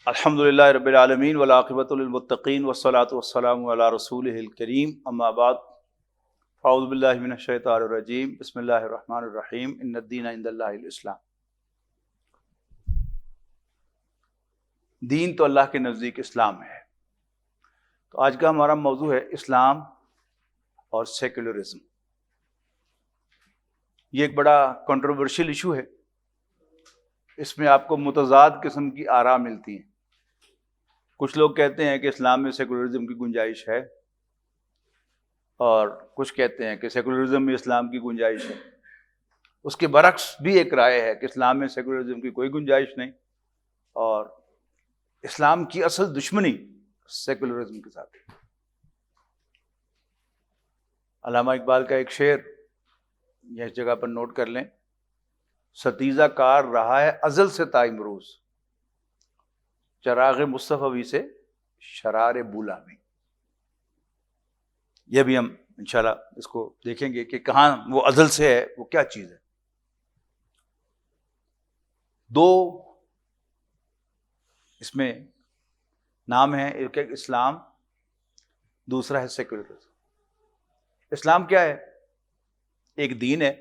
الحمد للہ رب العالمین والعاقبۃ للمتقین والصلاۃ والسلام علی رسولہ الکریم اما بعد اعوذ باللہ من الشیطان الرجیم بسم اللہ الرحمن الرحیم ان الدین عند اللہ الاسلام۔ دین تو اللہ کے نزدیک اسلام ہے۔ تو آج کا ہمارا موضوع ہے اسلام اور سیکولرزم۔ یہ ایک بڑا کنٹروورشل ایشو ہے۔ اس میں آپ کو متضاد قسم کی آراء ملتی ہیں۔ کچھ لوگ کہتے ہیں کہ اسلام میں سیکولرزم کی گنجائش ہے، اور کچھ کہتے ہیں کہ سیکولرزم میں اسلام کی گنجائش ہے۔ اس کے برعکس بھی ایک رائے ہے کہ اسلام میں سیکولرزم کی کوئی گنجائش نہیں، اور اسلام کی اصل دشمنی سیکولرزم کے ساتھ ہے۔ علامہ اقبال کا ایک شعر یہ اس جگہ پر نوٹ کر لیں: ستیزہ کار رہا ہے ازل سے تا امروز، چراغ مصطفی سے شرار بولا میں۔ یہ بھی ہم انشاءاللہ اس کو دیکھیں گے کہ کہاں وہ ازل سے ہے، وہ کیا چیز ہے۔ دو اس میں نام ہیں، ایک ہے اسلام، دوسرا ہے سیکولرزم۔ اسلام کیا ہے؟ ایک دین ہے۔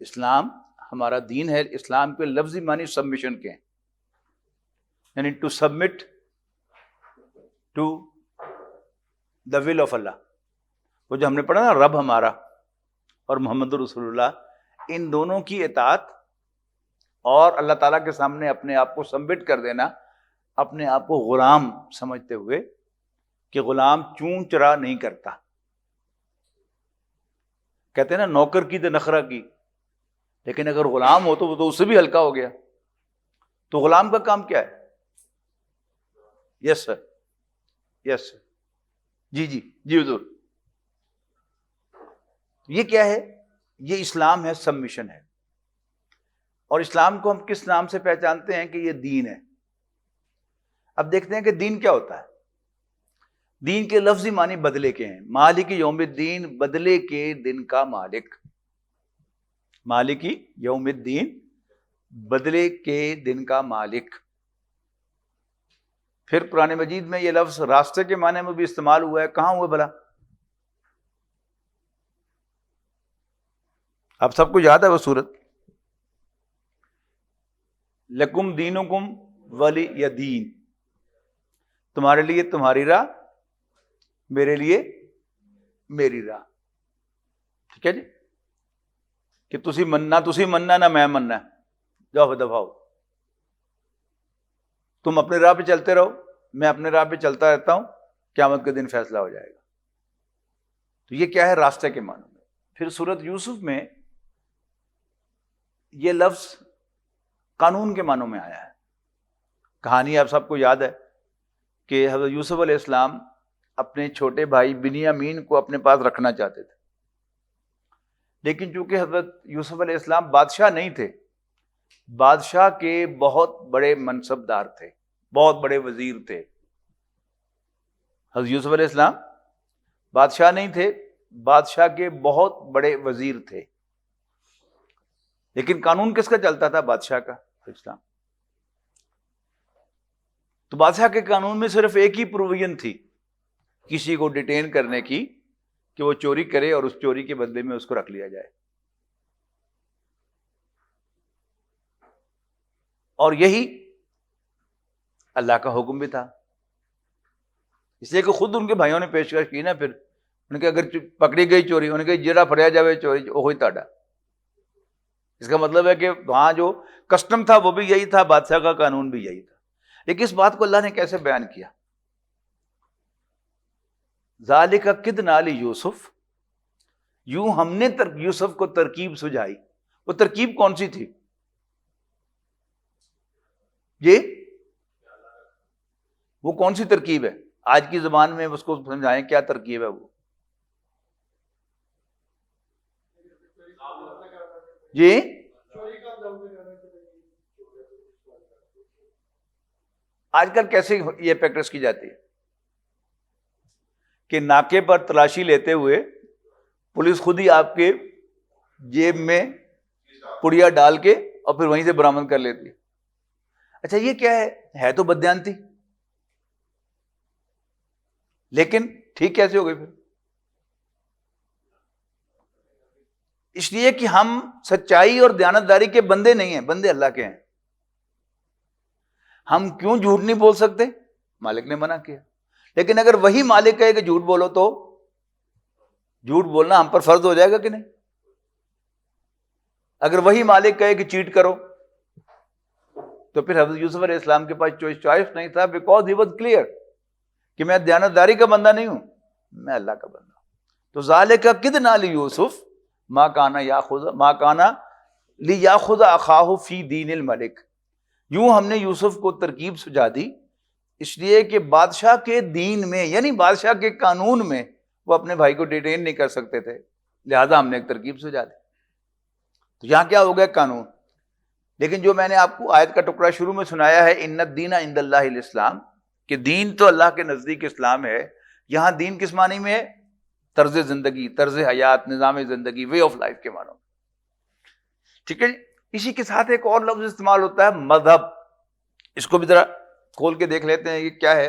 اسلام ہمارا دین ہے۔ اسلام کے لفظی معنی سبمیشن کے ہیں، یعنی to submit to the will of Allah. وہ جو ہم نے پڑھا نا، رب ہمارا اور محمد رسول اللہ، ان دونوں کی اطاعت اور اللہ تعالیٰ کے سامنے اپنے آپ کو سبمٹ کر دینا، اپنے آپ کو غلام سمجھتے ہوئے کہ غلام چون چرا نہیں کرتا۔ کہتے ہیں نا نوکر کی تو نخرہ کی، لیکن اگر غلام ہو تو وہ تو اس سے بھی ہلکا ہو گیا۔ تو غلام کا کام کیا ہے؟ یس سر، یس سر، جی جی جی حضور۔ یہ کیا ہے؟ یہ اسلام ہے، سبمیشن ہے۔ اور اسلام کو ہم کس نام سے پہچانتے ہیں کہ یہ دین ہے؟ اب دیکھتے ہیں کہ دین کیا ہوتا ہے۔ دین کے لفظی معنی بدلے کے ہیں۔ مالک یوم الدین، بدلے کے دن کا مالک۔ مالک یوم الدین، بدلے کے دن کا مالک۔ پھر قرآن مجید میں یہ لفظ راستے کے معنی میں بھی استعمال ہوا ہے۔ کہاں ہوا بھلا؟ اب سب کو یاد ہے وہ سورت، لکم دینکم ولی دین، تمہارے لیے تمہاری راہ، میرے لیے میری راہ۔ ٹھیک ہے جی، کہ تسی مننا نہ میں مننا، جاؤ دفاع ہو۔ تم اپنے راہ پہ چلتے رہو، میں اپنے راہ پہ چلتا رہتا ہوں، قیامت کے دن فیصلہ ہو جائے گا۔ تو یہ کیا ہے؟ راستے کے معنی میں۔ پھر سورت یوسف میں یہ لفظ قانون کے معنوں میں آیا ہے۔ کہانی آپ سب کو یاد ہے کہ حضرت یوسف علیہ السلام اپنے چھوٹے بھائی بنیامین کو اپنے پاس رکھنا چاہتے تھے، لیکن چونکہ حضرت یوسف علیہ السلام بادشاہ نہیں تھے، بادشاہ کے بہت بڑے منصب دار تھے، بہت بڑے وزیر تھے۔ حضرت یوسف علیہ السلام بادشاہ نہیں تھے، بادشاہ کے بہت بڑے وزیر تھے، لیکن قانون کس کا چلتا تھا؟ بادشاہ کا، اسلام۔ تو بادشاہ کے قانون میں صرف ایک ہی پروویژن تھی کسی کو ڈیٹین کرنے کی، کہ وہ چوری کرے اور اس چوری کے بدلے میں اس کو رکھ لیا جائے۔ اور یہی اللہ کا حکم بھی تھا، اس لیے کہ خود ان کے بھائیوں نے پیشکش کی نا، پھر ان کے اگر پکڑی گئی چوری، انہوں نے کہا جڑا پھڑیا جاوے چوری وہی تاڑا۔ اس کا مطلب ہے کہ وہاں جو کسٹم تھا وہ بھی یہی تھا، بادشاہ کا قانون بھی یہی تھا۔ لیکن اس بات کو اللہ نے کیسے بیان کیا؟ ذالک کدنا لیوسف، یوں ہم نے یوسف کو ترکیب سجھائی۔ وہ ترکیب کون سی تھی؟ یہ وہ کون سی ترکیب ہے؟ آج کی زبان میں اس کو سمجھائیں، کیا ترکیب ہے وہ؟ جی، آج کل کیسے یہ پریکٹس کی جاتی ہے کہ ناکے پر تلاشی لیتے ہوئے پولیس خود ہی آپ کے جیب میں پڑیا ڈال کے اور پھر وہیں سے برآمد کر لیتی ہے۔ اچھا یہ کیا ہے تو بددیانتی، لیکن ٹھیک کیسے ہو گئی پھر؟ اس لیے کہ ہم سچائی اور دیانتداری کے بندے نہیں ہیں، بندے اللہ کے ہیں. ہم کیوں جھوٹ نہیں بول سکتے؟ مالک نے منع کیا. لیکن اگر وہی مالک کہے کہ جھوٹ بولو تو جھوٹ بولنا ہم پر فرض ہو جائے گا کہ نہیں؟ اگر وہی مالک کہے کہ چیٹ کرو تو پھر حضرت یوسف علیہ السلام کے پاس چوائس نہیں تھا، بیکاز ہی واز کلیئر کہ میں دیانتداری کا بندہ نہیں ہوں، میں اللہ کا بندہ ہوں. تو ذالک کدنا لیوسف ما کانا لیاخذ اخاہ فی دین الملک. یوں ہم نے یوسف کو ترکیب سجا دی اس لیے کہ بادشاہ کے دین میں، یعنی بادشاہ کے قانون میں وہ اپنے بھائی کو ڈیٹین نہیں کر سکتے تھے، لہذا ہم نے ایک ترکیب سجا دی. تو یہاں کیا ہو گیا؟ قانون. لیکن جو میں نے آپ کو آیت کا ٹکڑا شروع میں سنایا ہے، ان الدین عند اللہ الاسلام، کہ دین تو اللہ کے نزدیک اسلام ہے. یہاں دین کس معنی میں ہے؟ طرز زندگی، طرز حیات، نظام زندگی، وے آف لائف کے معنی. ٹھیک ہے جی. اسی کے ساتھ ایک اور لفظ استعمال ہوتا ہے مذہب. اس کو بھی ذرا کھول کے دیکھ لیتے ہیں یہ کیا ہے.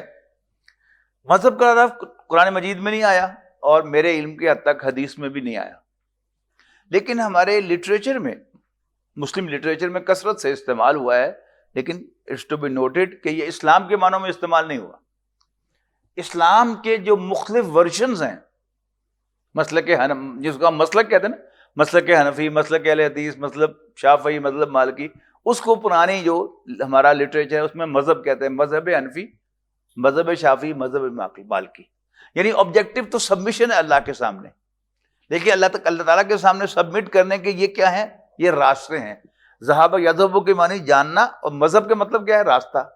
مذہب کا لفظ قرآن مجید میں نہیں آیا اور میرے علم کے حد تک حدیث میں بھی نہیں آیا، لیکن ہمارے لٹریچر میں، مسلم لٹریچر میں کثرت سے استعمال ہوا ہے. لیکن اٹس ٹو بی نوٹڈ کہ یہ اسلام کے معنوں میں استعمال نہیں ہوا. اسلام کے جو مختلف ورژنز ہیں، مسلک جس کو ہم مسلک کہتے ہیں نا، مسلک حنفی، مسلک اہل حدیث، مذہب شافعی، مذہب مالکی، اس کو پرانی جو ہمارا لٹریچر ہے اس میں مذہب کہتے ہیں. مذہب حنفی، مذہب شافعی، مذہب مالکی. یعنی آبجیکٹو تو سبمیشن ہے اللہ کے سامنے، لیکن اللہ تعالیٰ کے سامنے سبمٹ کرنے کے یہ کیا ہیں؟ یہ راستے ہیں. ذہاب یذہب کے معنی جاننا، اور مذہب کا مطلب کیا ہے؟ راستہ.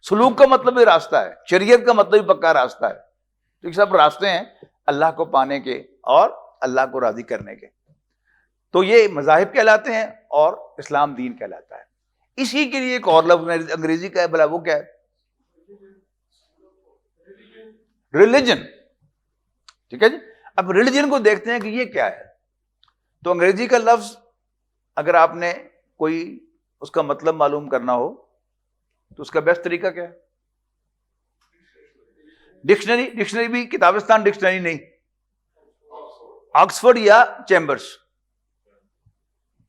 سلوک کا مطلب بھی راستہ ہے، شریعت کا مطلب بھی پکا راستہ ہے. تو یہ سب راستے ہیں اللہ کو پانے کے اور اللہ کو راضی کرنے کے. تو یہ مذاہب کہلاتے ہیں اور اسلام دین کہلاتا ہے. اسی کے لیے ایک اور لفظ انگریزی کا ہے، بلا وہ کیا ہے؟ ریلیجن. ٹھیک ہے جی. اب ریلیجن کو دیکھتے ہیں کہ یہ کیا ہے. تو انگریزی کا لفظ اگر آپ نے کوئی اس کا مطلب معلوم کرنا ہو تو اس کا بیسٹ طریقہ کیا ہے؟ ڈکشنری بھی کتابستان ڈکشنری نہیں، آکسفورڈ یا چیمبرز.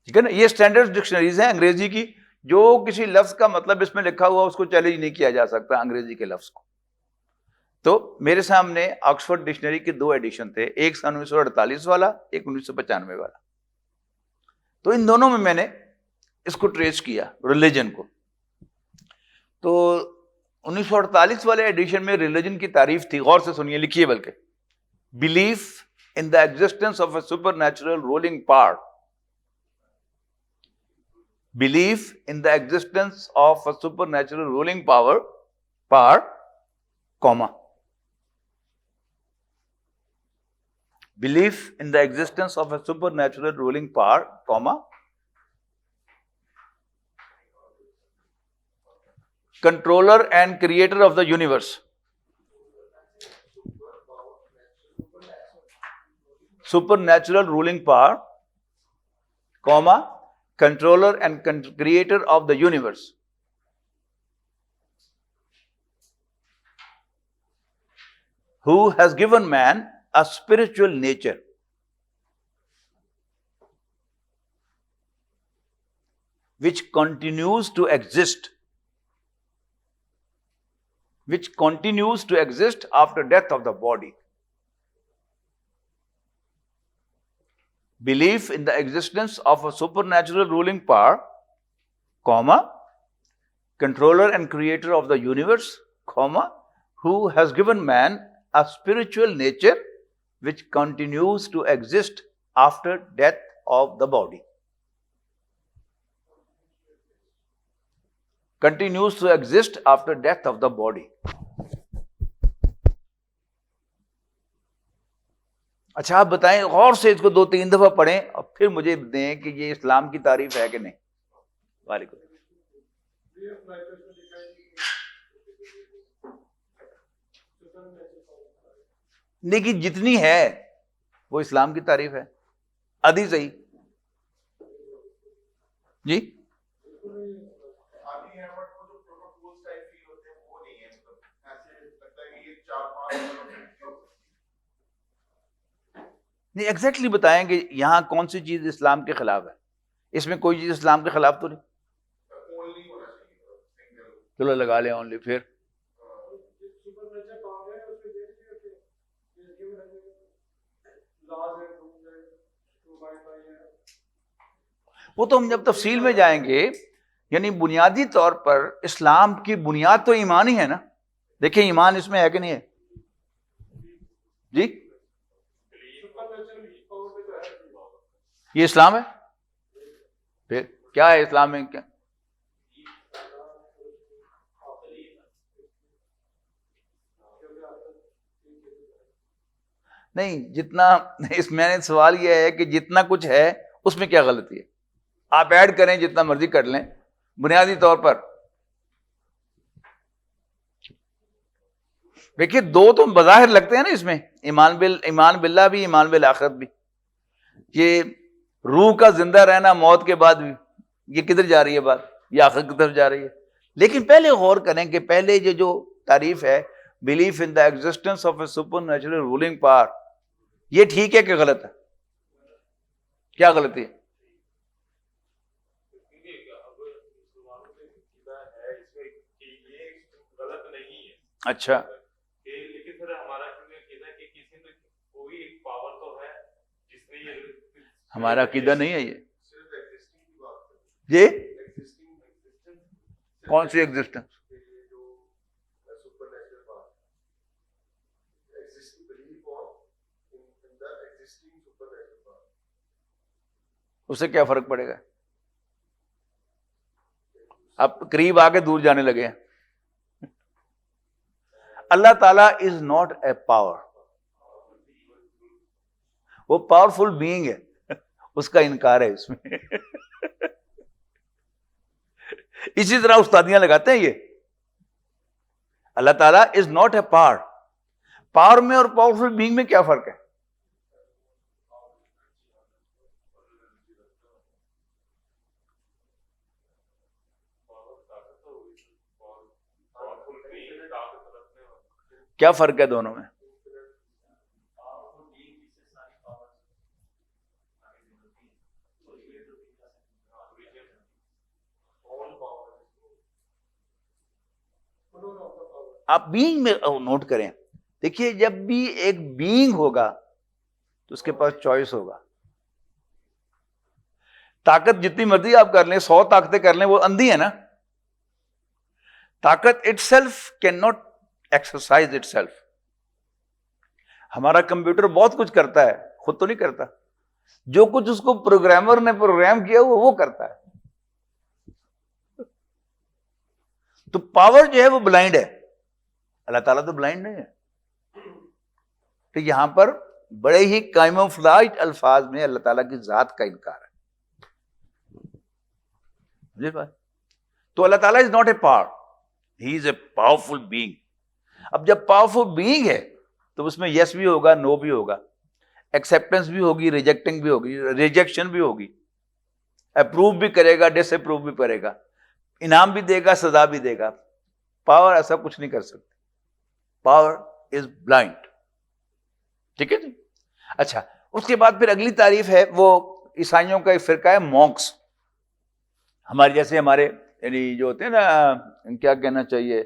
ٹھیک ہے نا. یہ اسٹینڈرڈ ڈکشنریز ہیں انگریزی کی، جو کسی لفظ کا مطلب اس میں لکھا ہوا اس کو چیلنج نہیں کیا جا سکتا انگریزی کے لفظ کو. تو میرے سامنے آکسفورڈ ڈکشنری کے 2 ایڈیشن تھے، ایک 1948 والا، ایک 1995 والا. تو ان دونوں میں نے اس کو ٹریس کیا ریلیجن کو. تو 1948 والے ایڈیشن میں ریلیجن کی تعریف تھی، غور سے سنیے، لکھیے بلکہ: belief in the existence of a supernatural ruling power. Belief in the existence of a supernatural ruling power, comma. Belief in the existence of a supernatural ruling power, comma. Controller and creator of the universe. Supernatural ruling power, comma. Controller and creator of the universe. Who has given man a spiritual nature, which continues to exist after death of the body. Belief in the existence of a supernatural ruling power, comma, controller and creator of the universe, comma, who has given man a spiritual nature which continues to exist after death of the body. Continues to exist after death of the body. اچھا آپ بتائیں، غور سے اس کو 2-3 دفعہ پڑھیں اور پھر مجھے دیں کہ یہ اسلام کی تعریف ہے کہ نہیں. وعلیکم. لیکن جتنی ہے وہ اسلام کی تعریف ہے، آدھی صحیح جی. نہیں ایگزیکٹلی بتائیں کہ یہاں کون سی چیز اسلام کے خلاف ہے؟ اس میں کوئی چیز اسلام کے خلاف تو نہیں. چلو لگا لیں اونلی. پھر وہ تو ہم جب تفصیل میں جائیں گے. یعنی بنیادی طور پر اسلام کی بنیاد تو ایمان ہی ہے نا. دیکھیں ایمان اس میں ہے کہ نہیں ہے جی؟ یہ اسلام ہے. پھر کیا ہے اسلام میں؟ کیا نہیں جتنا اس میں نے سوال یہ ہے کہ جتنا کچھ ہے اس میں کیا غلطی ہے؟ آپ ایڈ کریں جتنا مرضی کر لیں بنیادی طور پر. دیکھیے دو تو بظاہر لگتے ہیں نا اس میں، ایمان باللہ بھی، ایمان بالآخرت بھی. یہ روح کا زندہ رہنا موت کے بعد بھی، یہ کدھر جا رہی ہے بات؟ یہ آخرت کی طرف جا رہی ہے. لیکن پہلے غور کریں کہ پہلے یہ جو تعریف ہے belief in the existence of a supernatural ruling power, یہ ٹھیک ہے کہ غلط ہے؟ کیا غلطی ہے؟ اچھا ہمارا عقیدہ نہیں ہے یہ کون سی ایگزسٹنس؟ اس سے کیا فرق پڑے گا؟ آپ قریب آ کے دور جانے لگے ہیں. اللہ تعالیٰ از ناٹ اے پاور، وہ پاورفل بینگ ہے، اس کا انکار ہے اس میں. اسی طرح استادیاں لگاتے ہیں یہ. اللہ تعالیٰ is not a power. Power میں اور پاورفل بینگ میں کیا فرق ہے؟ کیا فرق ہے دونوں میں؟ آپ بینگ میں نوٹ کریں. دیکھیے جب بھی ایک بینگ ہوگا تو اس کے پاس چوائس ہوگا. طاقت جتنی مرضی آپ کر لیں، 100 طاقتیں کر لیں، وہ اندھی ہے نا. طاقت it self can not exercise it self. ہمارا کمپیوٹر بہت کچھ کرتا ہے، خود تو نہیں کرتا. جو کچھ اس کو پروگرامر نے پروگرام کیا وہ کرتا ہے. تو پاور جو ہے وہ بلائنڈ ہے، اللہ تعالیٰ تو بلائنڈ نہیں ہے. تو یہاں پر بڑے ہی کیموفلاج الفاظ میں اللہ تعالیٰ کی ذات کا انکار ہے. تو اللہ تعالیٰ is not a power, he is a powerful being. اب جب پاورفل بینگ ہے تو اس میں یس بھی ہوگا، نو بھی ہوگا، ایکسیپٹنس بھی ہوگی، ریجیکٹنگ بھی ہوگی، ریجیکشن بھی ہوگی، اپروو بھی کرے گا، ڈس اپروو بھی کرے گا، انعام بھی دے گا، سزا بھی دے گا. پاور ایسا کچھ نہیں کر سکتی. Power is blind. ٹھیک ہے جی. اچھا اس کے بعد پھر اگلی تعریف ہے وہ عیسائیوں کا ایک فرقہ ہے مونکس. ہمارے جیسے ہمارے یعنی جو ہوتے ہیں نا، کیا کہنا چاہیے،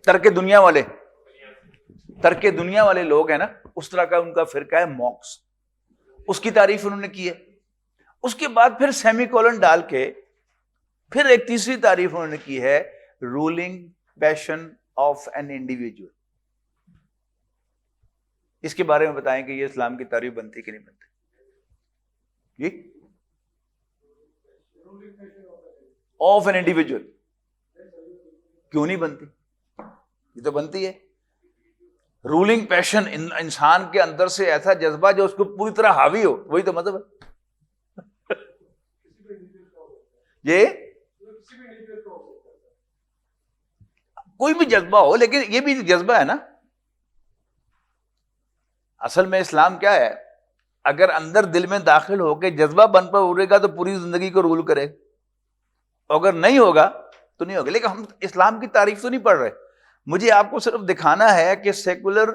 ترک دنیا والے لوگ ہیں نا، اس طرح کا ان کا فرقہ ہے مونکس. اس کی تعریف انہوں نے کی ہے. اس کے بعد پھر سیمی کولن ڈال کے پھر ایک تیسری تعریف انہوں نے کی ہے، ruling passion of an individual. اس کے بارے میں بتائیں کہ یہ اسلام کی تعریف بنتی کہ نہیں بنتی جی؟ آف این انڈیویجول کیوں نہیں بنتی؟ یہ تو بنتی ہے. رولنگ پیشن انسان کے اندر سے ایسا جذبہ جو اس کو پوری طرح حاوی ہو، وہی تو مطلب ہے. یہ کوئی بھی جذبہ ہو، لیکن یہ بھی جذبہ ہے نا. اصل میں اسلام کیا ہے؟ اگر اندر دل میں داخل ہو کے جذبہ بن پر اڑے گا تو پوری زندگی کو رول کرے. اگر نہیں ہوگا تو نہیں ہوگا. لیکن ہم اسلام کی تعریف تو نہیں پڑھ رہے. مجھے آپ کو صرف دکھانا ہے کہ سیکولر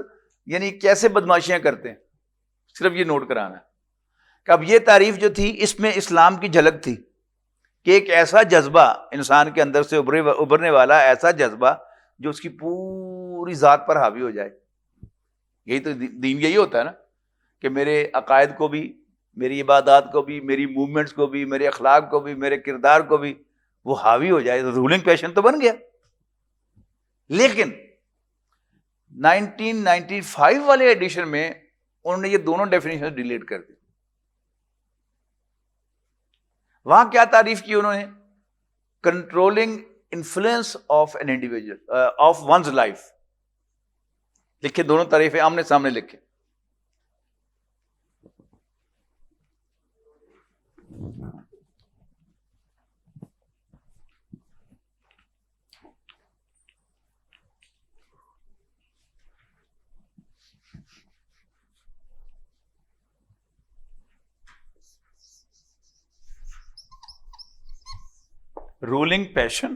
یعنی کیسے بدماشیاں کرتے ہیں، صرف یہ نوٹ کرانا ہے کہ اب یہ تعریف جو تھی اس میں اسلام کی جھلک تھی کہ ایک ایسا جذبہ انسان کے اندر سے ابھرنے والا ایسا جذبہ جو اس کی پوری ذات پر حاوی ہو جائے. یہی تو دین یہی ہوتا ہے نا کہ میرے عقائد کو بھی، میری عبادات کو بھی، میری موومنٹس کو بھی، میرے اخلاق کو بھی، میرے کردار کو بھی وہ حاوی ہو جائے. رولنگ پیشن تو بن گیا. لیکن 1995 والے ایڈیشن میں انہوں نے یہ دونوں ڈیفینیشن ڈیلیٹ کر دی. وہاں کیا تعریف کی انہوں نے؟ Controlling influence of an individual of one's life. لکھے دونوں تعریفیں آمنے سامنے لکھے. ruling passion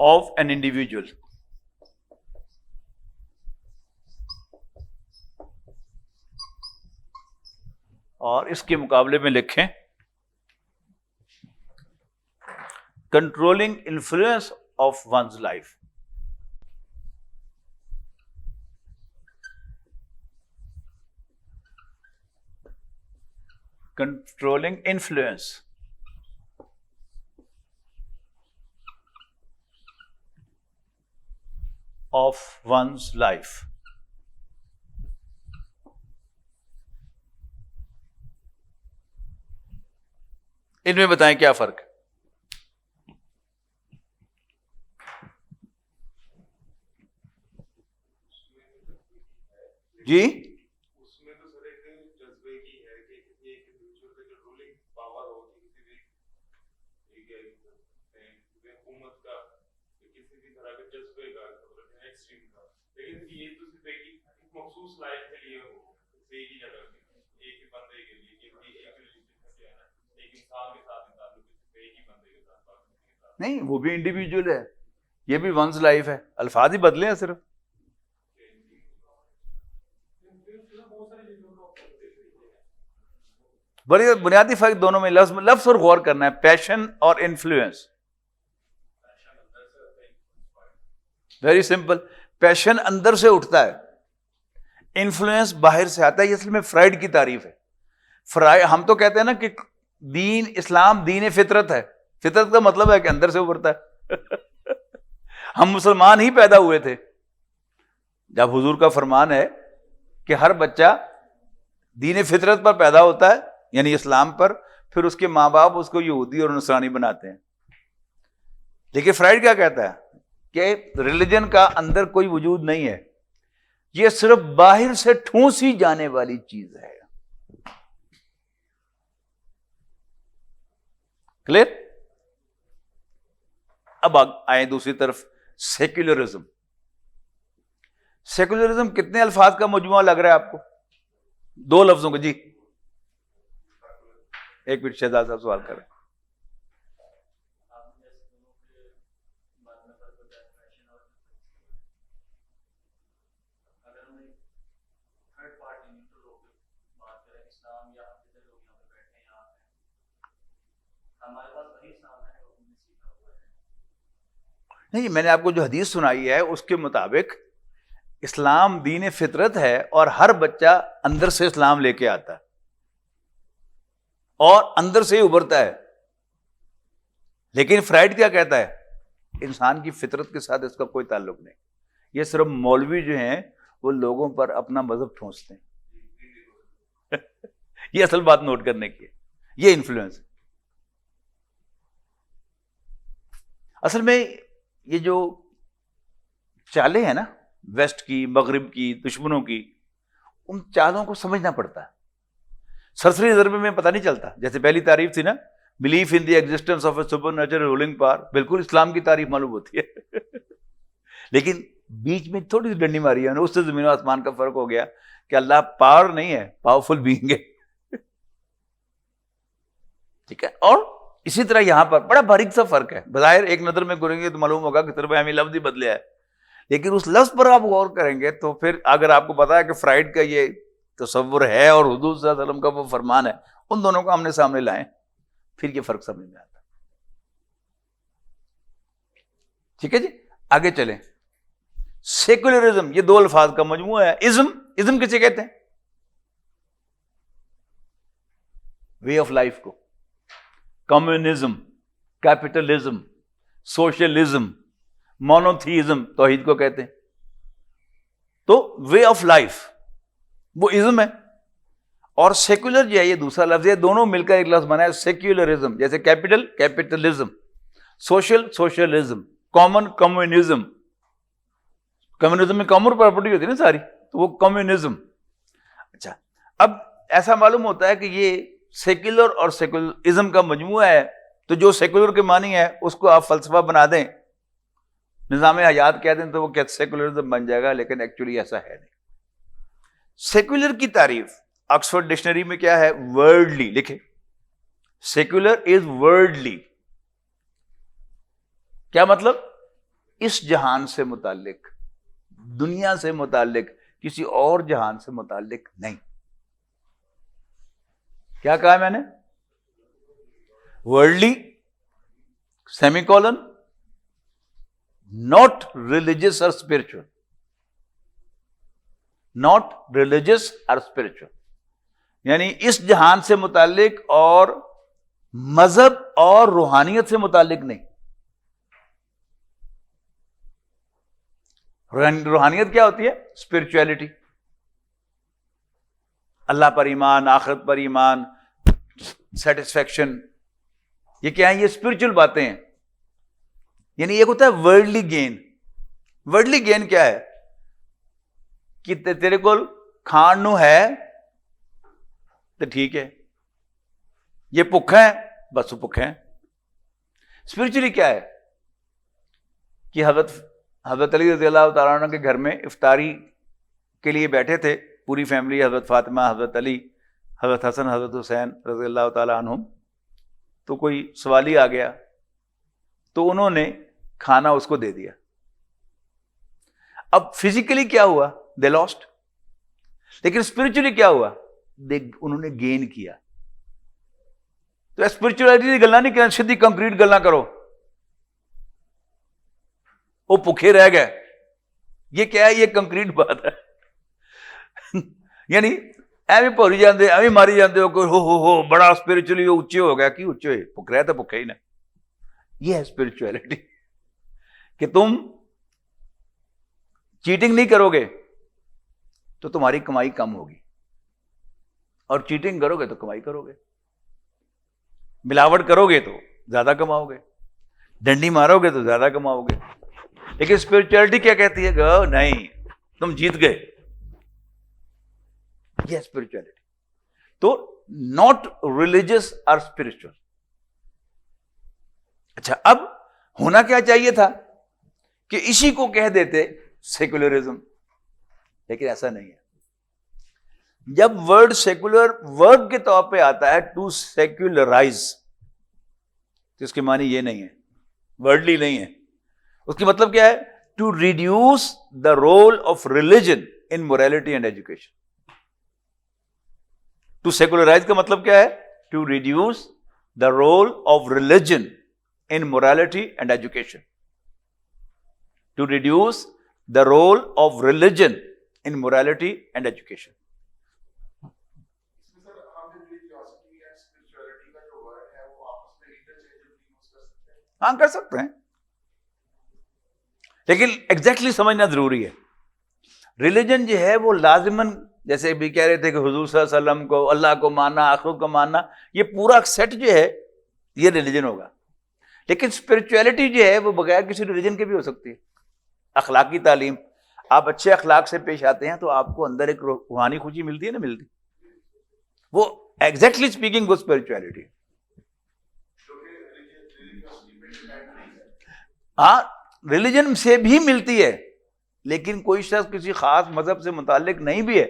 of an individual. اور اس کے مقابلے میں لکھیں controlling influence of one's life. Controlling influence of one's life. ان میں بتائیں کیا فرق ہے؟ جی نہیں، وہ بھی انڈیویجول ہے، یہ بھی ونز لائف ہے. الفاظ ہی بدلے ہیں صرف. بڑی بنیادی فرق دونوں میں لفظ اور غور کرنا ہے. پیشن اور انفلوئنس. Very simple. پیشن اندر سے اٹھتا ہے، انفلوئنس باہر سے آتا ہے. یہ اصل میں فرائڈ کی تعریف ہے. ہم تو کہتے ہیں نا کہ دین اسلام دین فطرت ہے. فطرت کا مطلب ہے کہ اندر سے ابھرتا ہے. ہم مسلمان ہی پیدا ہوئے تھے جب حضور کا فرمان ہے کہ ہر بچہ دین فطرت پر پیدا ہوتا ہے، یعنی اسلام پر، پھر اس کے ماں باپ اس کو یہودی اور نصرانی بناتے ہیں. لیکن فرائڈ کیا کہتا ہے کہ ریلیجن کا اندر کوئی وجود نہیں ہے، یہ صرف باہر سے ٹھونسی جانے والی چیز ہے. کلیئر؟ اب آئیں دوسری طرف، سیکولرزم. سیکولرزم کتنے الفاظ کا مجموعہ لگ رہا ہے آپ کو؟ 2 لفظوں کا. جی ایک منٹ، شہزاد صاحب سوال کریں. نہیں، میں نے آپ کو جو حدیث سنائی ہے اس کے مطابق اسلام دین فطرت ہے اور ہر بچہ اندر سے اسلام لے کے آتا ہے اور اندر سے ہی ابھرتا ہے. لیکن فرائڈ کیا کہتا ہے؟ انسان کی فطرت کے ساتھ اس کا کوئی تعلق نہیں. یہ صرف مولوی جو ہیں وہ لوگوں پر اپنا مذہب ٹھونستے ہیں. یہ اصل بات نوٹ کرنے کی ہے. یہ انفلوئنس اصل میں یہ جو چالیں ہیں نا ویسٹ کی، مغرب کی، دشمنوں کی، ان چالوں کو سمجھنا پڑتا ہے. سرسری نظر میں پتہ نہیں چلتا. جیسے پہلی تعریف تھی نا، belief in the existence of a supernatural ruling power, بالکل اسلام کی تعریف معلوم ہوتی ہے. لیکن بیچ میں تھوڑی سی ڈنڈی ماری ہے، اس سے زمین و آسمان کا فرق ہو گیا کہ اللہ پاور نہیں ہے، پاورفل بینگ ہے. ٹھیک ہے. اور اسی طرح یہاں پر بڑا باریک سا فرق ہے، بظاہر ایک نظر میں کریں گے تو معلوم ہوگا کہ صرف ہمیں لفظ ہی بدلے ہے، لیکن اس لفظ پر آپ غور کریں گے تو پھر اگر آپ کو پتا ہے کہ فرائڈ کا یہ تصور ہے اور حضور صلی اللہ علیہ وسلم کا وہ فرمان ہے، ان دونوں کو آمنے سامنے لائیں، پھر یہ فرق سمجھ میں آتا ہے. ٹھیک ہے جی، آگے چلیں. سیکولرزم یہ دو الفاظ کا مجموعہ ہے. ازم کسے کہتے ہیں؟ وے آف لائف کو. کمیونزم، کیپٹلزم، سوشلزم، مونوتھیزم توحید کو کہتے ہیں. تو وے آف لائف وہ ازم ہے، اور سیکولر جو ہے یہ دوسرا لفظ ہے. دونوں مل کر ایک لفظ بنا ہے سیکولرزم. جیسے کیپٹلزم، سوشلزم، کمیونزم. کمیونزم میں کامن پراپرٹی ہوتی ہے نا ساری، تو وہ کمیونزم. اچھا، اب ایسا معلوم ہوتا ہے کہ یہ سیکولر اور سیکولرزم کا مجموعہ ہے. تو جو سیکولر کے معنی ہے اس کو آپ فلسفہ بنا دیں، نظام حیات کہہ دیں، تو وہ سیکولرزم بن جائے گا، لیکن ایکچولی ایسا ہے نہیں. سیکولر کی تعریف آکسفورڈ ڈکشنری میں کیا ہے؟ ورلڈلی. لکھے سیکولر از ورلڈلی. کیا مطلب؟ اس جہان سے متعلق، دنیا سے متعلق، کسی اور جہان سے متعلق نہیں. کیا کہا میں نے؟ Worldly semi colon not religious اور اسپرچل. ناٹ ریلیجیس اور اسپرچل یعنی اس جہان سے متعلق اور مذہب اور روحانیت سے متعلق نہیں. روحانیت کیا ہوتی ہے؟ اسپرچولیٹی، اللہ پر ایمان، آخرت پر ایمان، سیٹسفیکشن. یہ کیا ہے؟ یہ اسپرچل باتیں ہیں. یعنی ایک ہوتا ہے ورلڈلی گین. ورلڈلی گین کیا ہے؟ کہ تیرے کو کھان نو ہے تو ٹھیک ہے، یہ بھوکا ہے بس وہ بھوکے ہیں. اسپرچولی کیا ہے؟ کہ حضرت علی رضی اللہ تعالیٰ عنہ کے گھر میں افطاری کے لیے بیٹھے تھے پوری فیملی، حضرت فاطمہ، حضرت علی، حضرت حسن، حضرت حسین رضی اللہ تعالیٰ عنہم. تو کوئی سوالی آ گیا تو انہوں نے کھانا اس کو دے دیا. اب فزیکلی کیا ہوا؟ دے لاسٹ. لیکن اسپرچولی کیا ہوا؟ انہوں نے گین کیا. تو اسپرچولیٹی کی گلا نہیں کرنا، سیدھی کنکریٹ گلا کرو. وہ بھوکے رہ گئے، یہ کیا ہے؟ یہ کنکریٹ بات ہے. یعنی ایویں بھولی جاندے، ایویں ماری جاندے ہو کہ ہو بڑا اسپرچولی اچے ہو گیا. کی اچے ہوئے؟ بھوک رہے تو بھوکے ہی نا. یہ ہے اسپرچولیٹی کہ تم چیٹنگ نہیں کرو گے تو تمہاری کمائی کم ہوگی، اور چیٹنگ کرو گے تو کمائی کرو گے. ملاوٹ کرو گے تو زیادہ کماؤ گے، ڈنڈی مارو گے تو زیادہ کماؤ گے. لیکن اسپرچولیٹی کیا کہتی ہے کہ نہیں، تم جیت گئے. یہ اسپرچولیٹی. تو ناٹ ریلیجیس اور اسپرچل. اچھا، اب ہونا کیا چاہیے تھا کہ اسی کو کہہ دیتے سیکولرزم، لیکن ایسا نہیں ہے. جب ورڈ سیکولر ورب کے طور پہ آتا ہے ٹو سیکولرائز، تو اس کے معنی یہ نہیں ہے، ورڈلی نہیں ہے. اس کی مطلب کیا ہے؟ To reduce the role of religion in morality and education. To secularize کا مطلب کیا ہے؟ To reduce the role of religion in morality and education. To reduce the role of religion in morality and education. ہاں کر سکتے ہیں، لیکن exactly سمجھنا ضروری ہے. ریلیجن جو ہے وہ لازماً، جیسے بھی کہہ رہے تھے کہ حضور صلی اللہ علیہ وسلم کو، اللہ کو ماننا، آخرت کو ماننا، یہ پورا سیٹ جو ہے یہ ریلیجن ہوگا. لیکن اسپرچولیٹی جو ہے وہ بغیر کسی ریلیجن کے بھی ہو سکتی ہے. اخلاقی تعلیم، آپ اچھے اخلاق سے پیش آتے ہیں تو آپ کو اندر ایک روحانی خوشی ملتی ہے نا، ملتی. وہ ایگزیکٹلی اسپیکنگ وہ اسپرچولیٹی. ہاں ریلیجن سے بھی ملتی ہے، لیکن کوئی شخص کسی خاص مذہب سے متعلق نہیں بھی ہے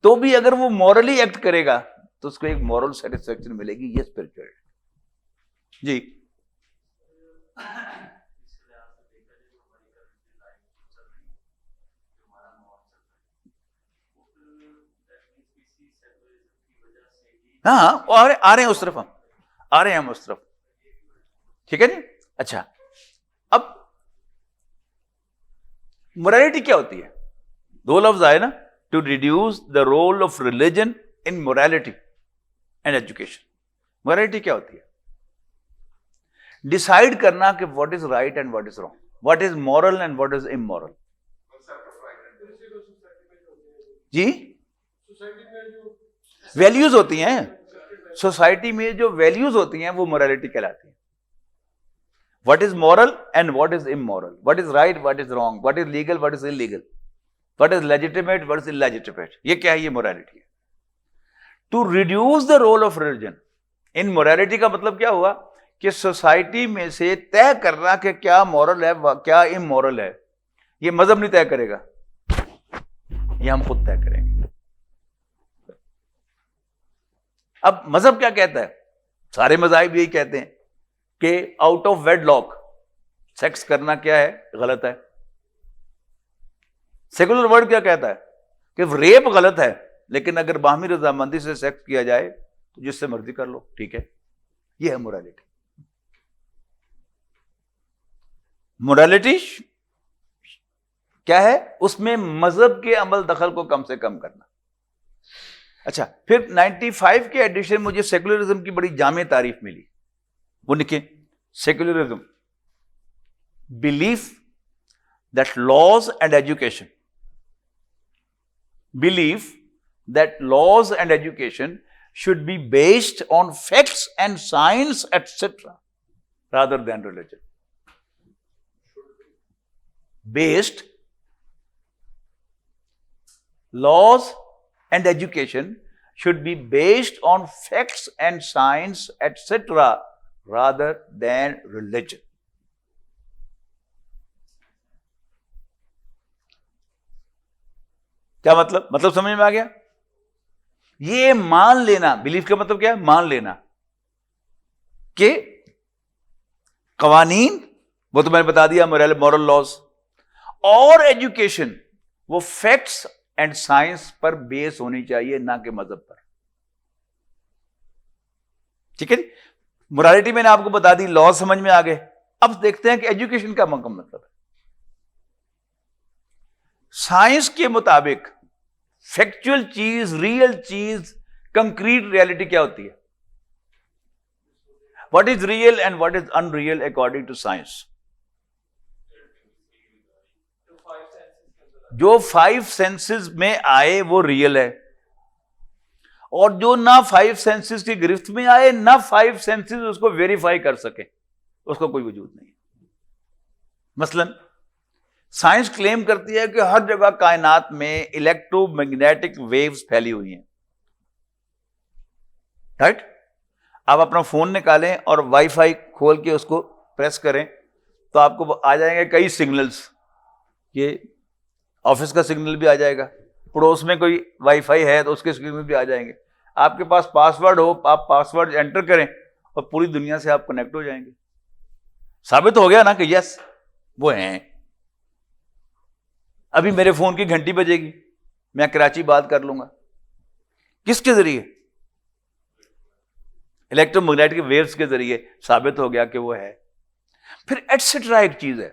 تو بھی اگر وہ مورلی ایکٹ کرے گا تو اس کو ایک مورل سیٹسفیکشن ملے گی. یہ اسپرچولیٹی. جی ہاں ہاں آ رہے ہیں اس طرف، ہم آ رہے ہیں ہم اس طرف، ٹھیک ہے جی. اچھا اب موریلٹی کیا ہوتی ہے؟ دو لفظ آئے نا، to reduce the role of religion in morality and education. Morality کیا ہوتی ہے؟ ڈسائڈ کرنا کہ what is right and what is wrong, what is moral and what is immoral. جی ویلیوز ہوتی ہیں سوسائٹی میں، جو ویلیوز ہوتی ہیں وہ موریلٹی کہلاتی ہیں. What is moral and what is immoral, what is right what is wrong, what is legal what is illegal, what is legitimate what is illegitimate. یہ کیا ہے؟ یہ موریلٹی ہے. To reduce the role of religion in morality کا مطلب کیا ہوا کہ سوسائٹی میں سے طے کرنا کہ کیا مورل ہے کیا امورل ہے. یہ مذہب نہیں طے کرے گا، یہ ہم خود طے کریں گے. اب مذہب کیا کہتا ہے؟ سارے مذاہب یہی کہتے ہیں کہ out of wedlock sex کرنا کیا ہے؟ غلط ہے. سیکولر ورلڈ کیا کہتا ہے؟ کہ ریپ غلط ہے، لیکن اگر باہمی رضامندی سے سیکس کیا جائے تو جس سے مرضی کر لو، ٹھیک ہے. یہ ہے موریلٹی. موریلٹی کیا ہے؟ اس میں مذہب کے عمل دخل کو کم سے کم کرنا. اچھا پھر 95 کے ایڈیشن مجھے سیکولرزم کی بڑی جامع تعریف ملی. وہ لکھیں secularism belief that laws and education, belief that laws and education should be based on facts and science etc. rather than religion. Based laws and education should be based on facts and science etc. rather than religion. کیا مطلب سمجھ میں آ گیا؟ یہ مان لینا، belief کا مطلب کیا ہے؟ مان لینا کہ قوانین وہ تو میں نے بتا دیا مورل لاز، اور ایجوکیشن وہ فیکٹس اینڈ سائنس پر بیس ہونی چاہیے، نہ کہ مذہب پر. ٹھیک ہے جی. مورالٹی میں نے آپ کو بتا دی، لاز سمجھ میں آ گئے. اب دیکھتے ہیں کہ ایجوکیشن کا مطلب ہے. سائنس کے مطابق فیکچوئل چیز، ریئل چیز، کنکریٹ ریالٹی کیا ہوتی ہے؟ What is real and what is unreal according to science? جو 5 سینسز میں آئے وہ ریئل ہے، اور جو نہ 5 سینسز کی گرفت میں آئے نہ 5 سینسز اس کو ویریفائی کر سکے، اس کا کوئی وجود نہیں. مثلاً سائنس کلیم کرتی ہے کہ ہر جگہ کائنات میں الیکٹرو میگنیٹک ویوز پھیلی ہوئی ہیں، رائٹ؟ آپ اپنا فون نکالیں اور وائی فائی کھول کے اس کو پریس کریں تو آپ کو آ جائیں گے کئی سگنلز. یہ آفس کا سگنل بھی آ جائے گا، پڑوس میں کوئی وائی فائی ہے تو اس کے سگنل بھی آ جائیں گے. آپ کے پاس پاسورڈ ہو، آپ پاسورڈ انٹر کریں اور پوری دنیا سے آپ کنیکٹ ہو جائیں گے. ثابت ہو گیا نا کہ یس وہ ہیں. ابھی میرے فون کی گھنٹی بجے گی، میں کراچی بات کر لوں گا. کس کے ذریعے؟ الیکٹرو میگنیٹک ویوز کے ذریعے. ثابت ہو گیا کہ وہ ہے. پھر ایٹسٹرا ایک چیز ہے،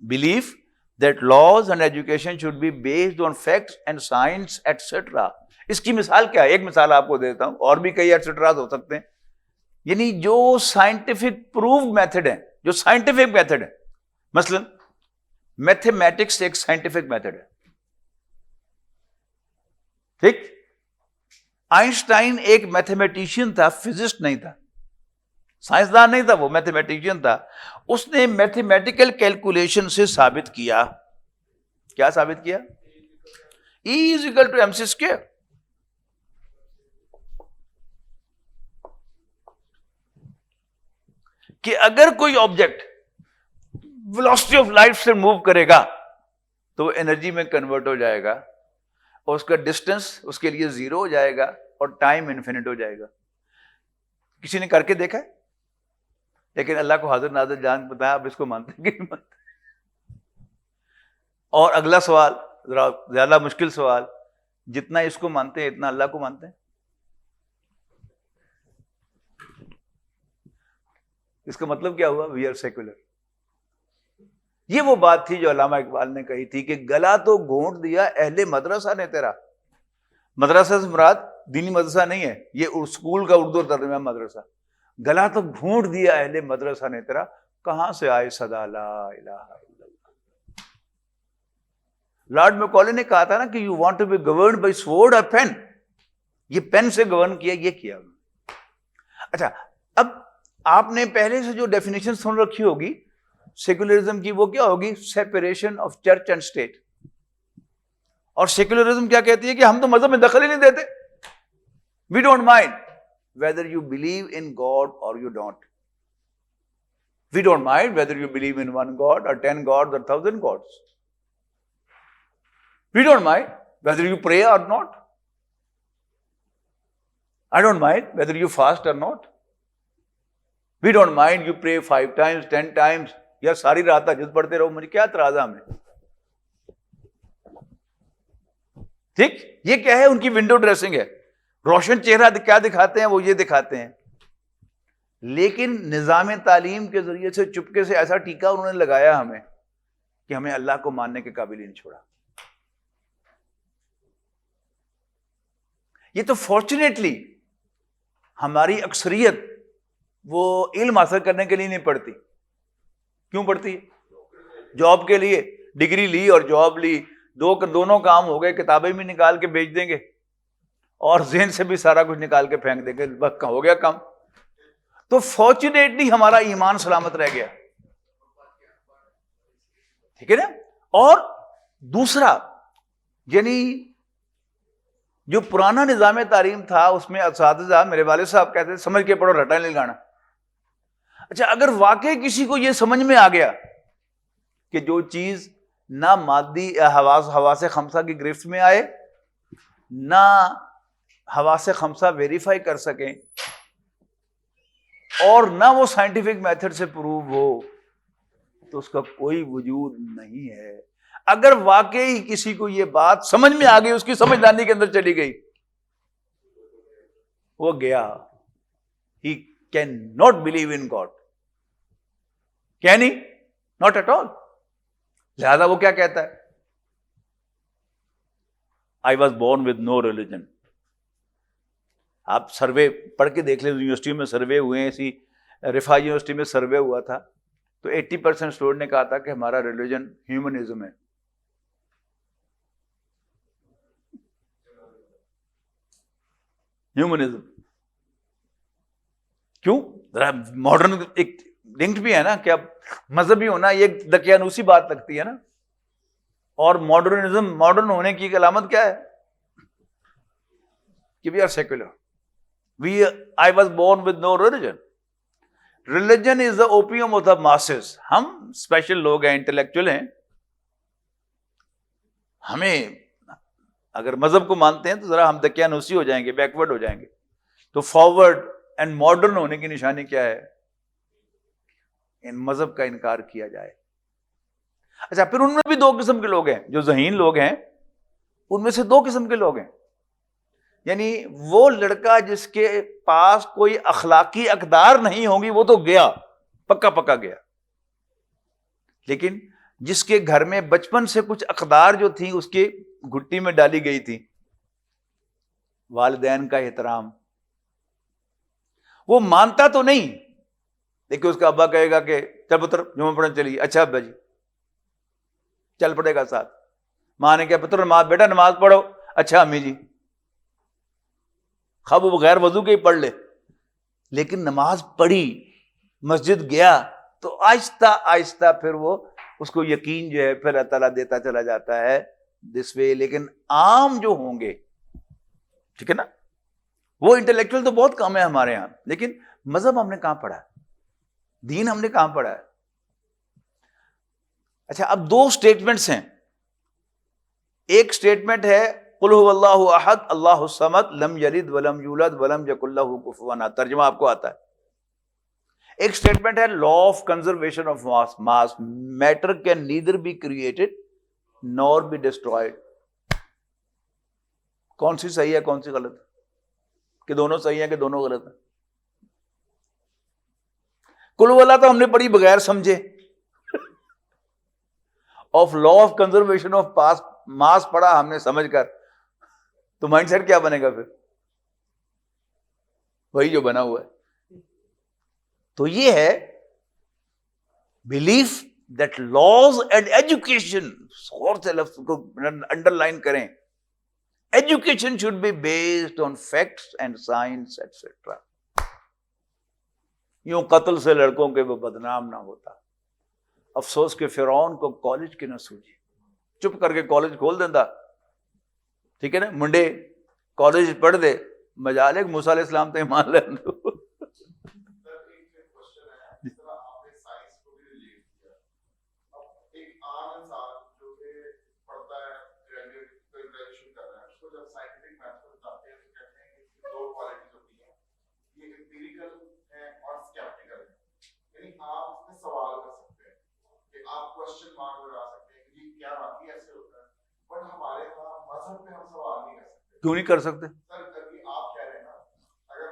belief that laws and education should be based on facts and science etcetera. اس کی مثال کیا ہے؟ ایک مثال آپ کو دیتا ہوں، اور بھی کئی ایٹسٹراز ہو سکتے ہیں. یعنی جو سائنٹیفک پرووڈ میتھڈ ہے، جو سائنٹیفک میتھڈ ہے، مثلا میتھمیٹکس ایک سائنٹیفک میتھڈ ہے، ٹھیک؟ آئنسٹائن ایک میتھمیٹیشین تھا، فزسٹ نہیں تھا، سائنسدان نہیں تھا، وہ میتھمیٹیشین تھا. اس نے میتھمیٹیکل کیلکولیشن سے ثابت کیا. کیا ثابت کیا؟ E is equal to mc square. کہ اگر کوئی آبجیکٹ ویلوسٹی آف لائٹ سے موو کرے گا تو وہ انرجی میں کنورٹ ہو جائے گا، اور اس کا ڈسٹینس اس کے لیے 0 ہو جائے گا اور ٹائم انفینٹ ہو جائے گا. کسی نے کر کے دیکھا ہے؟ لیکن اللہ کو حاضر ناظر جان پتا ہے آپ اس کو مانتے کہ نہیں مانتے. اور اگلا سوال ذرا زیادہ مشکل سوال، جتنا اس کو مانتے ہیں اتنا اللہ کو مانتے ہیں؟ اس کا مطلب کیا ہوا؟ We are secular. یہ وہ بات تھی جو علامہ اقبال نے کہی تھی کہ گلا تو گھونٹ دیا اہل مدرسہ نے تیرا. مدرسہ سے مراد دینی مدرسہ نہیں ہے، یہ اسکول کا اردو ترجمہ مدرسہ. گلا تو گھونٹ دیا اہل مدرسہ نے تیرا، کہاں سے آئے صدا لا الہ الا اللہ. لارڈ میکالے نے کہا تھا نا کہ you want to be governed by sword اور پین. یہ پین سے گورن کیا، یہ کیا. اچھا، اب آپ نے پہلے سے جو ڈیفینیشن سن رکھی ہوگی سیکولرزم کی، وہ کیا ہوگی؟ Separation of church and state. اور سیکولرزم کیا کہتی ہے کہ ہم تو مذہب میں دخل ہی نہیں دیتے. We don't mind whether you believe in God or you don't. We don't mind whether you believe in one God or 10 gods or 1,000 gods. We don't mind whether you pray or not. I don't mind whether you fast or not. We don't mind you pray 5 times, 10 times. یا ساری رات تہجد پڑھتے رہو، مجھے کیا اعتراض ہے ہمیں. ٹھیک، یہ کیا ہے؟ ان کی ونڈو ڈریسنگ ہے. روشن چہرہ کیا دکھاتے ہیں؟ وہ یہ دکھاتے ہیں. لیکن نظام تعلیم کے ذریعے سے چپکے سے ایسا ٹیکا انہوں نے لگایا ہمیں کہ ہمیں اللہ کو ماننے کے قابل ہی نہیں چھوڑا. یہ تو فارچونیٹلی ہماری اکثریت وہ علم حاصل کرنے کے لیے نہیں پڑھتی. کیوں پڑھتی ہے؟ جاب کے لیے. ڈگری لی اور جاب لی، دونوں کام ہو گئے. کتابیں بھی نکال کے بیچ دیں گے اور ذہن سے بھی سارا کچھ نکال کے پھینک دیں گے، بس ہو گیا کام. تو فارچونیٹلی ہمارا ایمان سلامت رہ گیا. ٹھیک ہے نا. اور دوسرا، یعنی جو پرانا نظام تعلیم تھا اس میں اساتذہ، میرے والد صاحب کہتے تھے سمجھ کے پڑھو، رٹا نہیں لگانا. اچھا، اگر واقعی کسی کو یہ سمجھ میں آ گیا کہ جو چیز نہ مادی حواس خمسہ کی گرفت میں آئے، نہ حواس خمسہ ویریفائی کر سکیں، اور نہ وہ سائنٹیفک میتھڈ سے پروو ہو، تو اس کا کوئی وجود نہیں ہے. اگر واقعی کسی کو یہ بات سمجھ میں آ گئی، اس کی سمجھدانی کے اندر چلی گئی، وہ گیا. He cannot believe in God. کیا نہیں؟ Not at all. لہذا وہ کیا کہتا ہے؟ I was born with no religion. آپ سروے پڑھ کے دیکھ لیں، یونیورسٹی میں سروے ہوئے ہیں، اسی رفاع یونیورسٹی میں سروے ہوا تھا تو 80% اسٹوڈنٹ نے کہا تھا کہ ہمارا ریلیجن ہیومنزم ہے. ہیومنزم کیوں؟ ذرا ماڈرن ایک لنکڈ بھی ہے نا کہ اب مذہبی ہونا یہ دقیانوسی بات لگتی ہے نا. اور ماڈرنزم، ماڈرن ہونے کی ایک علامت کیا ہے؟ کہ we are secular. I was born with no religion. Religion is the opium of the masses. ہم اسپیشل لوگ ہیں، انٹلیکچوئل ہیں. ہمیں اگر مذہب کو مانتے ہیں تو ذرا ہم دقیانوسی ہو جائیں گے، بیکورڈ ہو جائیں گے. تو فارورڈ اینڈ ماڈرن ہونے کی نشانی کیا ہے؟ ان مذہب کا انکار کیا جائے. اچھا، پھر ان میں بھی 2 قسم کے لوگ ہیں. جو ذہین لوگ ہیں ان میں سے 2 قسم کے لوگ ہیں. یعنی وہ لڑکا جس کے پاس کوئی اخلاقی اقدار نہیں ہوں گی وہ تو گیا، پکا گیا. لیکن جس کے گھر میں بچپن سے کچھ اقدار جو تھی اس کے گھٹی میں ڈالی گئی تھی، والدین کا احترام، وہ مانتا تو نہیں، لیکن اس کا ابا کہے گا کہ چل پتر جمعہ پڑھنے چلیے. اچھا ابا جی، چل پڑے گا ساتھ. ماں نے کہا پتر بیٹا نماز پڑھو. اچھا امی جی. خواب وہ بغیر وضو کے ہی پڑھ لے، لیکن نماز پڑھی، مسجد گیا تو آہستہ آہستہ پھر وہ اس کو یقین جو ہے پھر اللہ تعالیٰ دیتا چلا جاتا ہے دس وے. لیکن عام جو ہوں گے، ٹھیک ہے نا، وہ انٹلیکچوئل تو بہت کم ہے ہمارے ہاں، لیکن مذہب ہم نے کہاں پڑھا ہے؟ دین ہم نے کہاں پڑھا ہے؟ اچھا، اب 2 سٹیٹمنٹس ہیں. ایک سٹیٹمنٹ ہے قل هو اللہ احد اللہ الصمد لم یلد ولم یولد ولم یکن لہ کفوا احد. ترجمہ آپ کو آتا ہے. ایک اسٹیٹمنٹ ہے law of conservation of mass, matter can neither be created nor be destroyed. کون سی صحیح ہے کون سی غلط ہے؟ کہ دونوں صحیح ہیں کہ دونوں غلط ہیں؟ کل والا تو ہم نے پڑھی بغیر سمجھے، of law of conservation of ماس پڑھا ہم نے سمجھ کر، تو مائنڈ سیٹ کیا بنے گا پھر؟ وہی جو بنا ہوا ہے. تو یہ ہے belief that laws and education, غور سے لفظ کو انڈر لائن کریں، education should be based on facts and science etcetera. یوں قتل سے لڑکوں کے وہ بدنام نہ ہوتا. افسوس کہ فرعون کو کالج کی نہ سوجی، چپ کر کے کالج کھول دیتا، ٹھیک ہے نا، منڈے کالج پڑھ دے، مجال ہے موسیٰ علیہ السلام تو ایمان لے لو. آپ کوشچن مارک لگا سکتے ہیں کہ کیا واقعی ایسے ہوتا ہے، بٹ ہمارے یہاں مذہب پہ ہم سوال نہیں کر سکتے. کیوں نہیں کر سکتے؟ سر کبھی آپ کہہ رہے ہیں نا، اگر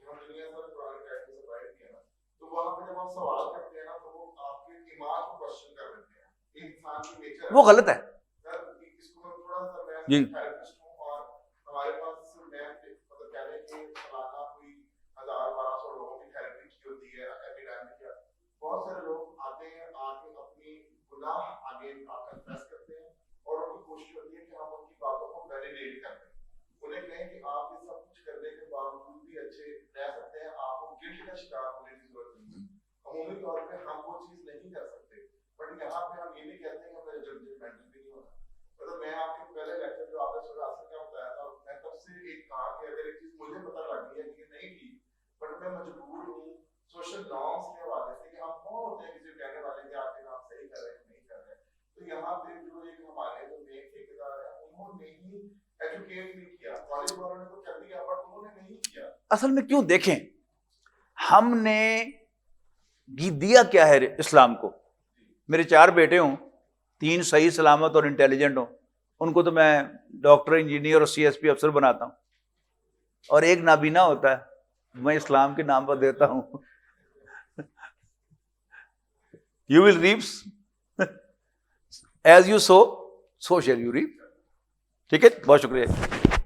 ہم دنیا سے قرآن سے باہر کیا نا، تو وہاں پہ جب ہم سوال کرتے ہیں نا تو وہ آپ کے ایمان کو کوشچن کر دیتے ہیں. ایک انسان کی نیچر وہ غلط ہے. سر اس کو میں تھوڑا سا میں جی تھیراپسٹ ہوں، اور ہمارے پاس میں مطلب کہہ لیں کہ سالانہ کوئی 1000-1200 لوگوں کی تھیراپی کی ہوتی ہے ایوری ٹائم کیا. بہت سارے لوگ آتے ہیں، آ کے اپنی گناہ آگے کنفیس کرتے ہیں، اور ان کی کوشش ہوتی ہے کہ ہم ان کی باتوں کو ویلیڈیٹ کر دیں. انہیں کہیں کہ آپ یہ سب کچھ کرنے کے باوجود بھی اچھے رہ سکتے ہیں، آپ کو گلٹ کا شکار ہونے کی ضرورت نہیں. عمومی طور پہ ہم وہ چیز نہیں کر سکتے، بٹ یہاں پہ ہم یہ بھی کہتے ہیں کہ ہمیں ججمنٹل بھی نہیں ہونا. مطلب میں آپ کے پہلے لیکچر جو آپ نے سورہ یاسین کا بتایا تھا، میں تب سے ایک کہا کہ اگر ایک چیز مجھے پتہ لگ گئی ہے کہ یہ نہیں ٹھیک، بٹ میں مجبور ہوں سوشل نارمس کے حوالے سے کہ ہم کون ہوتے ہیں کسی کہنے والے کہ آپ کے کام صحیح کر رہے ہیں نہیں کر رہے ہیں. تو یہاں پہ جو ایک ہمارے جو مین ٹھیکیدار ہیں انہوں نے ہی ایجوکیٹ نہیں کیا. کالج والوں نے تو کر دیا بٹ انہوں نے نہیں کیا. اصل میں کیوں دیکھیں، ہم نے دیا کیا ہے اسلام کو. میرے 4 بیٹے ہوں، 3 صحیح سلامت اور انٹیلیجنٹ ہوں، ان کو تو میں ڈاکٹر انجینئر اور CSP افسر بناتا ہوں، اور ایک نابینا ہوتا ہے میں اسلام کے نام پر دیتا ہوں. You will reap as you sow, so shall you reap. ٹھیک ہے، بہت شکریہ.